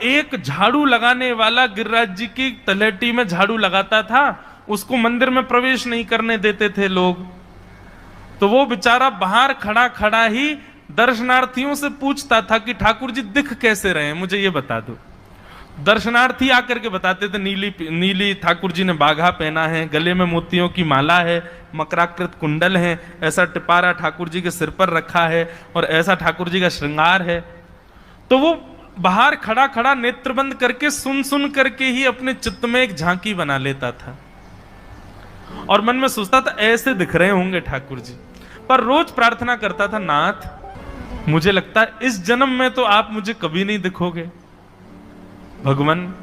एक झाड़ू लगाने वाला गिरिराज जी की तलहटी में झाड़ू लगाता था, उसको मंदिर में प्रवेश नहीं करने देते थे लोग। तो वो बेचारा बाहर खड़ा खड़ा ही दर्शनार्थियों से पूछता था कि ठाकुर जी दिख कैसे रहे हैं, मुझे ये बता दो। दर्शनार्थी आकर के बताते थे नीली नीली ठाकुर जी ने बाघा पहना है, गले में मोतियों की माला है, मकराकृत कुंडल है, ऐसा टिपारा ठाकुर जी के सिर पर रखा है और ऐसा ठाकुर जी का श्रृंगार है। तो वो बाहर खड़ा खड़ा नेत्र बंद करके सुन सुन करके ही अपने चित्त में एक झांकी बना लेता था और मन में सोचता था ऐसे दिख रहे होंगे ठाकुर जी। पर रोज प्रार्थना करता था, नाथ मुझे लगता है इस जन्म में तो आप मुझे कभी नहीं दिखोगे भगवान,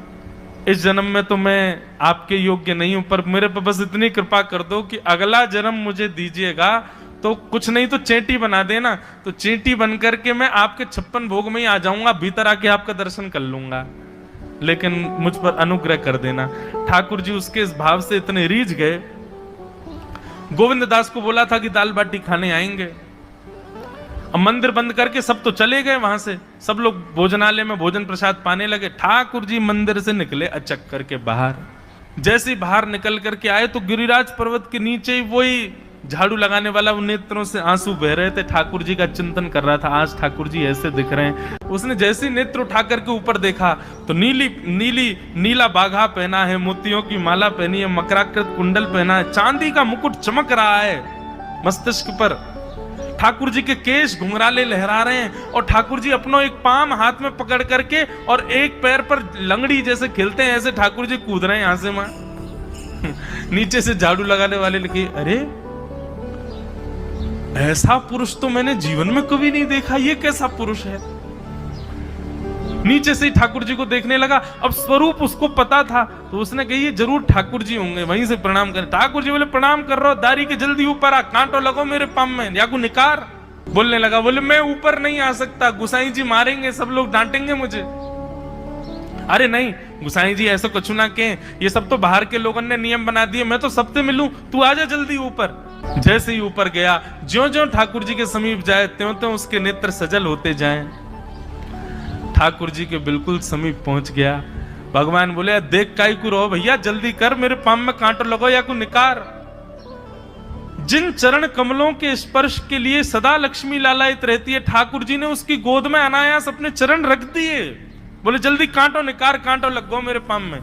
इस जन्म में तो मैं आपके योग्य नहीं हूं, पर मेरे पर बस इतनी कृपा कर दो कि अगला जन्म मुझे दीजिएगा तो कुछ नहीं तो चेंटी बना देना, तो चेंटी बन करके मैं आपके 56 भोग में ही आ जाऊंगा, भीतर आके आपका दर्शन कर लूंगा, लेकिन मुझ पर अनुग्रह कर देना। ठाकुर जी उसके इस भाव से इतने रीझ गए। गोविंद दास को बोला था कि दाल बाटी खाने आएंगे, अब मंदिर बंद करके सब तो चले गए वहां से, सब लोग भोजनालय में भोजन प्रसाद पाने लगे। ठाकुर जी मंदिर से निकले अचक करके बाहर। जैसे ही बाहर निकल करके आए तो गिरिराज पर्वत के नीचे ही वही झाड़ू लगाने वाला वो नेत्रों से आंसू बह रहे थे, ठाकुर जी का चिंतन कर रहा था, आज ठाकुर जी ऐसे दिख रहे हैं। उसने जैसे नेत्र उठा करके ऊपर देखा तो नीला बाघा पहना है, मोतियों की माला पहनी है, मकराकृत कुंडल पहना है, चांदी का मुकुट चमक रहा है मस्तिष्क पर, ठाकुर जी के केश घुंघराले लहरा रहे हैं और ठाकुर जी अपना एक पाम हाथ में पकड़ करके और एक पैर पर लंगड़ी जैसे खेलते हैं ऐसे ठाकुर जी कूद रहे हैं यहां से वहां। नीचे से झाड़ू लगाने वाले लिखे, अरे ऐसा पुरुष तो मैंने जीवन में कभी नहीं देखा, ये कैसा पुरुष है। नीचे से ठाकुर जी को देखने लगा, अब स्वरूप उसको पता था तो उसने कही ये जरूर ठाकुर जी होंगे, वहीं से प्रणाम करें। ठाकुर जी बोले प्रणाम कर रहा हूं, दारी के जल्दी ऊपर आ, कांटो लगो मेरे पाम में, या को निकार। बोलने लगा, बोले मैं ऊपर नहीं आ सकता, गुसाई जी मारेंगे, सब लोग डांटेंगे मुझे। अरे नहीं गुसाई जी ऐसा कुछ ना कहें, ये सब तो बाहर के लोगों ने नियम बना दिए, मैं तो सबसे मिलूं, तू आजा जल्दी ऊपर। जैसे ही ऊपर गया, ज्यों-ज्यों ठाकुर जी के समीप जाए त्यों-त्यों उसके नेत्र सजल होते जाएं। ठाकुर जी के बिल्कुल समीप पहुंच गया। भगवान बोले देख काई को रो भैया, जल्दी कर, मेरे पाम में कांटो लगो या को निकार। जिन चरण कमलों के स्पर्श के लिए सदा लक्ष्मी लालायित रहती है, ठाकुर जी ने उसकी गोद में अनायास अपने चरण रख दिए। बोले जल्दी कांटो निकार, कांटो लगो मेरे पाम में।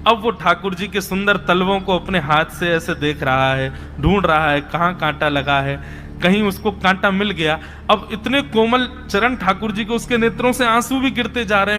अब वो ठाकुर जी के सुंदर तलवों को अपने हाथ से ऐसे देख रहा है, ढूंढ रहा है कहां कांटा लगा है, कहीं उसको कांटा मिल गया। अब इतने कोमल चरण ठाकुर जी के, उसके नेत्रों से आंसू भी गिरते जा रहे हैं।